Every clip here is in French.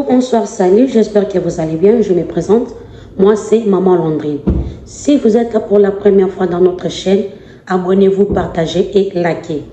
Bonjour, bonsoir, salut, j'espère que vous allez bien. Je me présente, moi c'est Maman Landrine. Si vous êtes là pour la première fois dans notre chaîne, abonnez-vous, partagez et likez.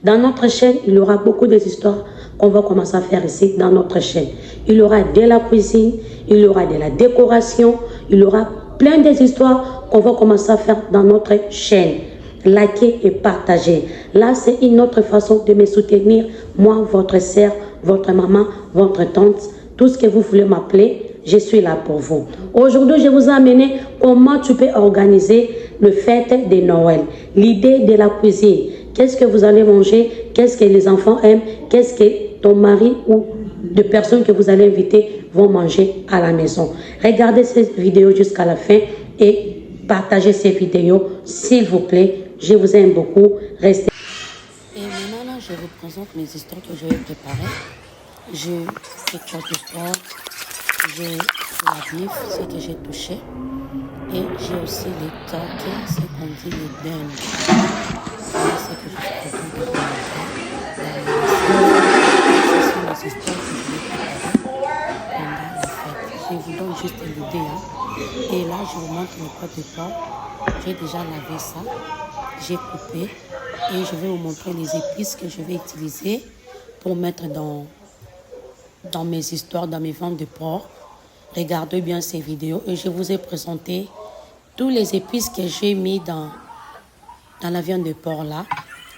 Dans notre chaîne, il y aura beaucoup d'histoires qu'on va commencer à faire ici dans notre chaîne. Il y aura de la cuisine, il y aura de la décoration, il y aura plein d'histoires qu'on va commencer à faire dans notre chaîne. Likez et partagez. Là, c'est une autre façon de me soutenir, moi, votre sœur, votre maman, votre tante, tout ce que vous voulez m'appeler, je suis là pour vous. Aujourd'hui, je vous ai amené comment tu peux organiser le fête de Noël. L'idée de la cuisine. Qu'est-ce que vous allez manger? Qu'est-ce que les enfants aiment? Qu'est-ce que ton mari ou de personnes que vous allez inviter vont manger à la maison? Regardez cette vidéo jusqu'à la fin et partagez ces vidéos, s'il vous plaît. Je vous aime beaucoup. Restez. Et maintenant, là, je vous présente mes histoires que je vais préparer. J'ai fait quelque sport, j'ai la bif, ce que j'ai touché. Et j'ai aussi les toques, ce qu'on dit les dindes. Voilà ce que je suis en train de vous montrer. Ce sont les histoires que je vais préparer pendant la fête. Je vous donne juste l'idée. Hein. Et là, je vous montre le pot de porc. J'ai déjà lavé ça. J'ai coupé et je vais vous montrer les épices que je vais utiliser pour mettre dans mes histoires, dans mes ventes de porc. Regardez bien ces vidéos et je vous ai présenté tous les épices que j'ai mis dans la viande de porc là.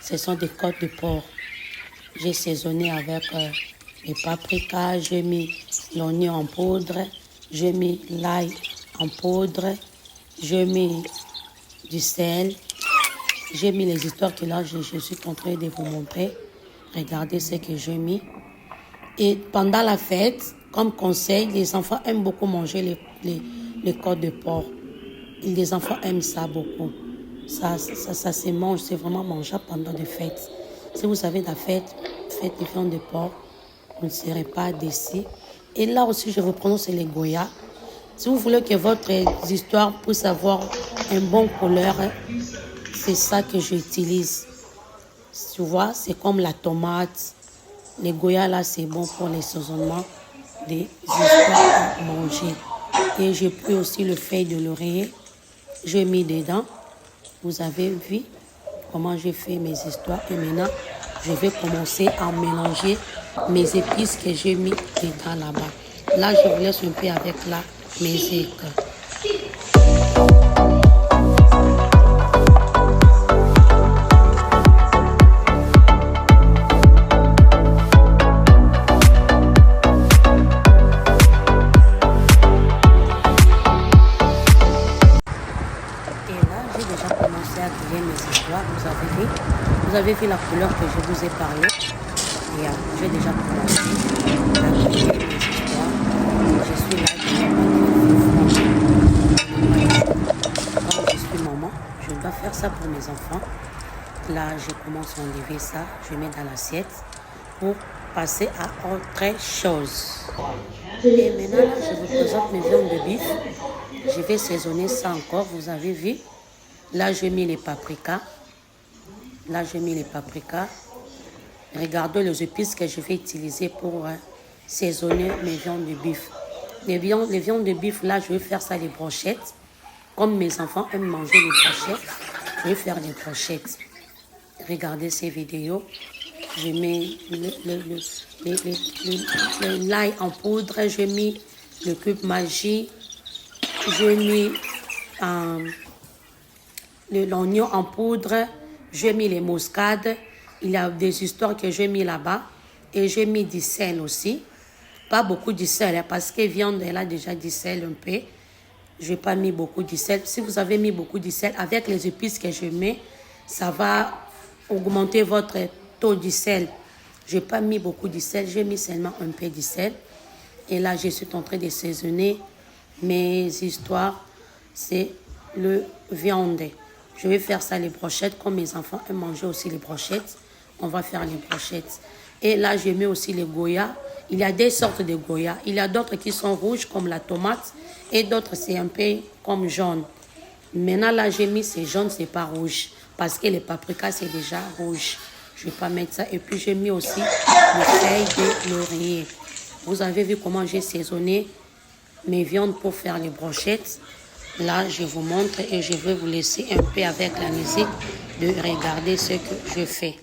Ce sont des côtes de porc. J'ai saisonné avec les paprikas, j'ai mis l'oignon en poudre, j'ai mis l'ail en poudre, j'ai mis du sel. J'ai mis les histoires que là, je suis en train de vous montrer. Regardez ce que j'ai mis. Et pendant la fête, comme conseil, les enfants aiment beaucoup manger les côtes de porc. Et les enfants aiment ça beaucoup. Ça se mange, c'est vraiment mangeable pendant les fêtes. Si vous avez la fête de viande de porc, vous ne serez pas déçus. Et là aussi, je vous prononce les goya. Si vous voulez que votre histoire puisse avoir un bon couleur, c'est ça que j'utilise. Tu vois, c'est comme la tomate. Les goya là, c'est bon pour les saisonnements des histoires à manger. Et j'ai pris aussi le feuille de laurier. J'ai mis dedans. Vous avez vu comment j'ai fait mes histoires. Et maintenant, je vais commencer à mélanger mes épices que j'ai mis dedans là-bas. Là, je vous laisse un peu avec la musique. Vous avez vu la couleur que je vous ai parlé. Et j'ai déjà commencé à griller mes histoires. Je suis là comme je suis maman, je dois faire ça pour mes enfants. Là, je commence à enlever ça. Je mets dans l'assiette pour passer à autre chose. Et maintenant, là, je vous présente mes viandes de bif. Je vais saisonner ça encore. Vous avez vu. Là, j'ai mis les paprikas. Là, j'ai mis les paprikas. Regardez les épices que je vais utiliser pour saisonner mes viandes de bif. Les viandes de bif, là, je vais faire ça les brochettes. Comme mes enfants aiment manger les brochettes, je vais faire des brochettes. Regardez ces vidéos. Je mets l'ail en poudre. J'ai mis le cube magie. J'ai mis l'oignon en poudre. J'ai mis les muscades. Il y a des histoires que j'ai mis là-bas. Et j'ai mis du sel aussi. Pas beaucoup de sel, hein, parce que viande, elle a déjà du sel un peu. Je n'ai pas mis beaucoup de sel. Si vous avez mis beaucoup de sel, avec les épices que je mets, ça va augmenter votre taux de sel. Je n'ai pas mis beaucoup de sel. J'ai mis seulement un peu de sel. Et là, je suis en train de saisonner mes histoires. C'est le viande. Je vais faire ça les brochettes. Comme mes enfants aiment manger aussi les brochettes, on va faire les brochettes. Et là, je mets aussi les goya. Il y a des sortes de goya. Il y a d'autres qui sont rouges comme la tomate et d'autres c'est un peu comme jaune. Maintenant, là, j'ai mis c'est jaune, c'est pas rouge parce que les paprikas c'est déjà rouge. Je vais pas mettre ça. Et puis, j'ai mis aussi les feuilles de laurier. Vous avez vu comment j'ai saisonné mes viandes pour faire les brochettes. Là, je vous montre et je vais vous laisser un peu avec la musique de regarder ce que je fais.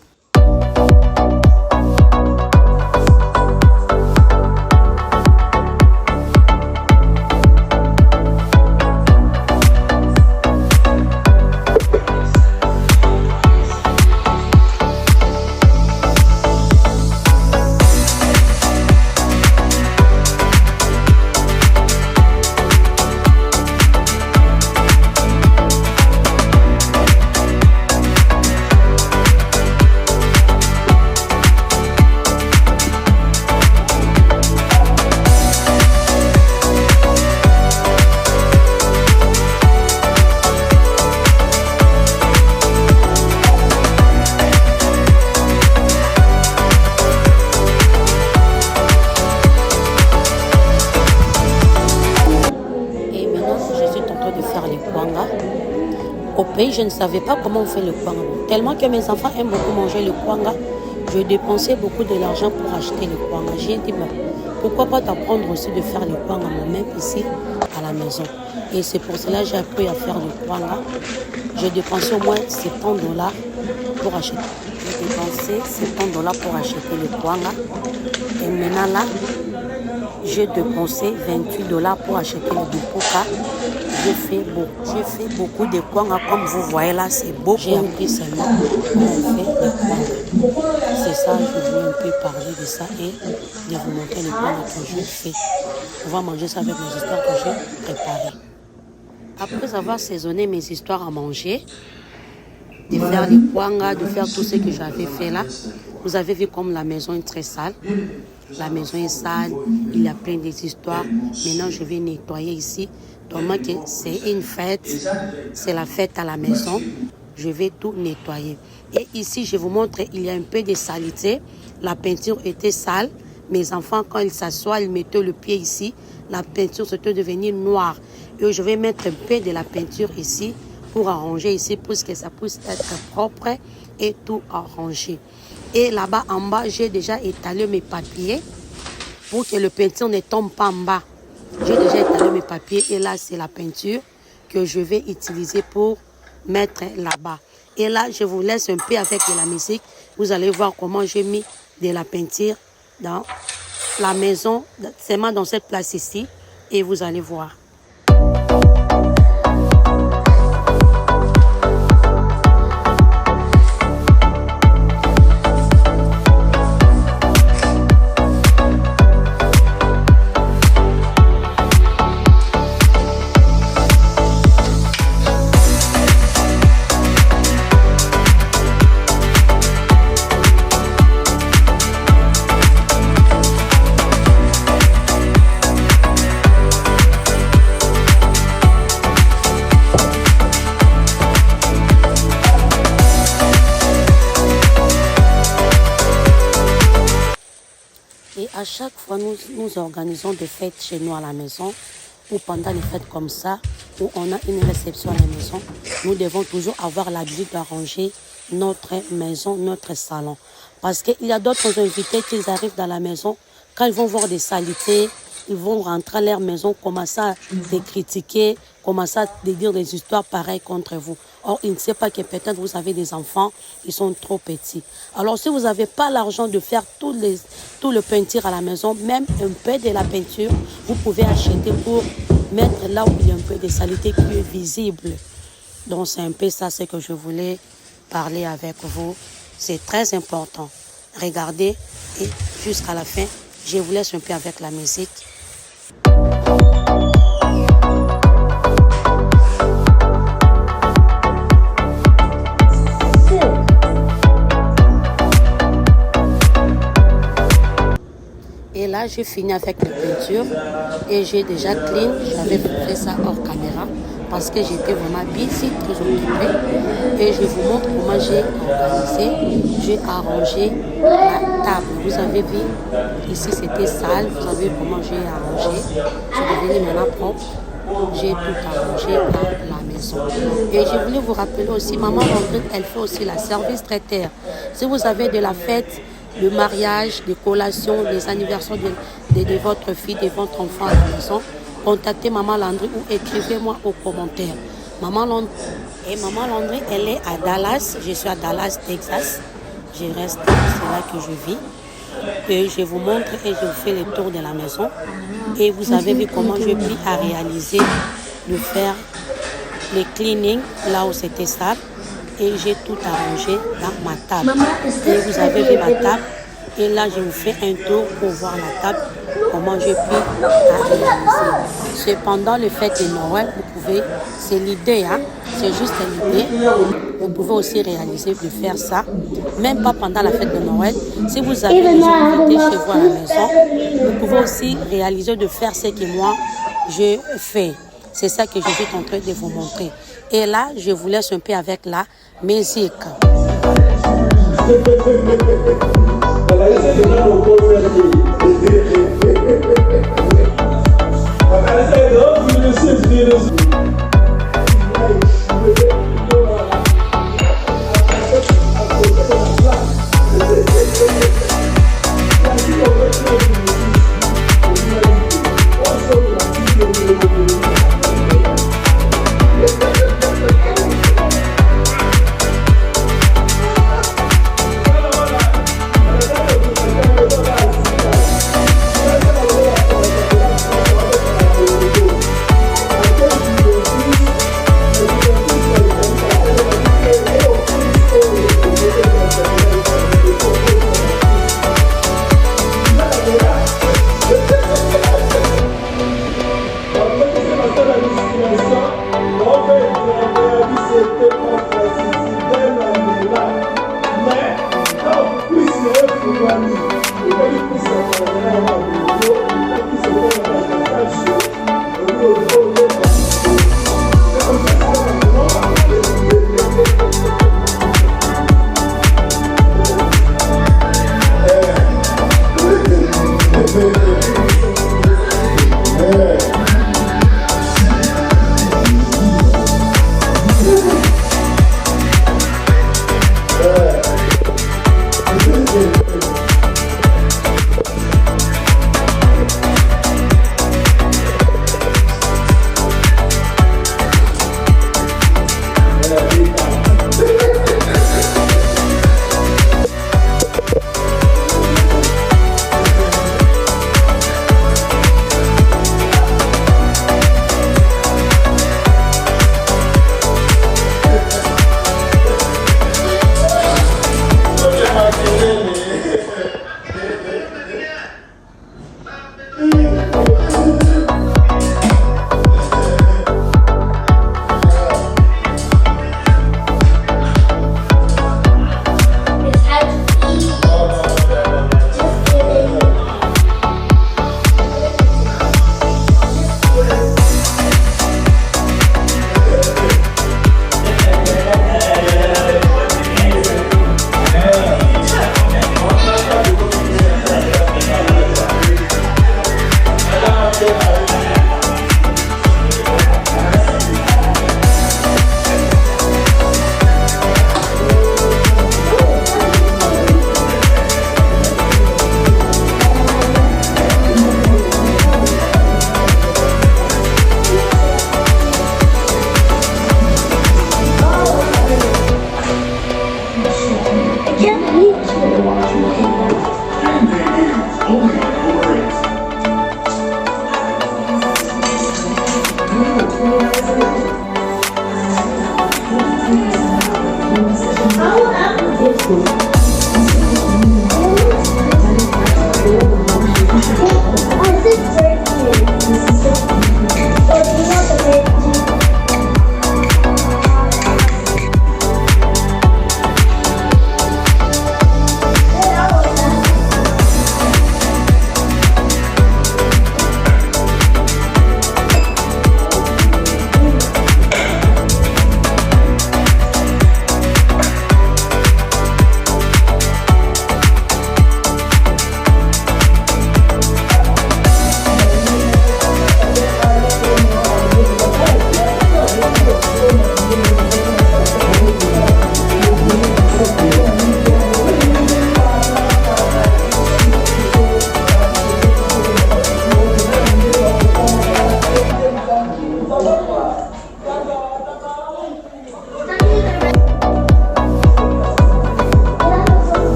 Au pays, je ne savais pas comment on fait le kwanga. Tellement que mes enfants aiment beaucoup manger le kwanga, je dépensais beaucoup de l'argent pour acheter le kwanga. J'ai dit, bon, pourquoi pas t'apprendre aussi de faire le kwanga moi-même ici à la maison. Et c'est pour cela que j'ai appris à faire le kwanga. J'ai dépensé au moins $70 pour acheter. J'ai dépensé $70 pour acheter le kwanga. Et maintenant là, j'ai dépensé $28 pour acheter le bupuka. J'ai fait beaucoup de kwanga comme vous voyez là, c'est beau. J'ai appris seulement comment on fait le kwanga. C'est ça, je voulais un peu parler de ça et de vous montrer le kwanga que je fais. On va manger ça avec mes histoires que j'ai préparées. Après avoir saisonné mes histoires à manger, de faire les kwanga, de faire tout ce que j'avais fait là, vous avez vu comme la maison est très sale. La maison est sale, il y a plein d'histoires. Maintenant, je vais nettoyer ici. Donc, c'est une fête, c'est la fête à la maison. Je vais tout nettoyer. Et ici, je vous montre, il y a un peu de saleté. La peinture était sale. Mes enfants, quand ils s'assoient, ils mettaient le pied ici. La peinture s'était devenue noire. Et je vais mettre un peu de la peinture ici pour arranger ici, pour que ça puisse être propre et tout arrangé. Et là-bas en bas, j'ai déjà étalé mes papiers pour que le peinture ne tombe pas en bas. J'ai déjà étalé mes papiers et là, c'est la peinture que je vais utiliser pour mettre là-bas. Et là, je vous laisse un peu avec de la musique. Vous allez voir comment j'ai mis de la peinture dans la maison, seulement dans cette place ici. Et vous allez voir. Et à chaque fois, nous organisons des fêtes chez nous à la maison, ou pendant les fêtes comme ça, où on a une réception à la maison, nous devons toujours avoir l'habitude d'arranger notre maison, notre salon. Parce qu'il y a d'autres invités qui arrivent dans la maison, quand ils vont voir des saletés, ils vont rentrer à leur maison, commencer à les critiquer, commencer à dire des histoires pareilles contre vous. Or, ils ne savent pas que peut-être vous avez des enfants, ils sont trop petits. Alors, si vous n'avez pas l'argent de faire tout le peinture à la maison, même un peu de la peinture, vous pouvez acheter pour mettre là où il y a un peu de saleté qui est visible. Donc, c'est un peu ça ce que je voulais parler avec vous. C'est très important. Regardez et jusqu'à la fin, je vous laisse un peu avec la musique. Et là, j'ai fini avec la peinture et j'ai déjà clean. J'avais fait ça hors caméra parce que j'étais vraiment busy, très occupée. Et je vous montre comment j'ai organisé. J'ai arrangé la table. Vous avez vu, ici c'était sale. Vous avez vu comment j'ai arrangé. C'est devenu maintenant propre. J'ai tout arrangé à la maison. Et je voulais vous rappeler aussi, maman Landrine, elle fait aussi la service traiteur. Si vous avez de la fête, le mariage, des collations, des anniversaires de votre fille, de votre enfant à la maison, contactez Maman Landry ou écrivez-moi aux commentaires. Maman Landry, elle est à Dallas. Je suis à Dallas, Texas. Je reste, c'est là que je vis. Et je vous montre et je vous fais le tour de la maison. Et vous avez vu comment j'ai pris à réaliser, de faire les cleaning là où c'était sale. Et j'ai tout arrangé dans ma table. Et vous avez vu ma table. Et là, je vous fais un tour pour voir la table, comment j'ai pu la réaliser. Cependant, le fait de Noël, vous pouvez, c'est l'idée, hein, c'est juste l'idée. Vous pouvez aussi réaliser de faire ça, même pas pendant la fête de Noël. Si vous avez des invités chez vous à la maison, vous pouvez aussi réaliser de faire ce que moi, je fais. C'est ça que je suis en train de vous montrer. Et là, je vous laisse un peu avec la musique.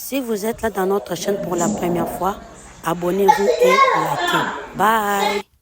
Si vous êtes là dans notre chaîne pour la première fois, abonnez-vous et likez. Bye!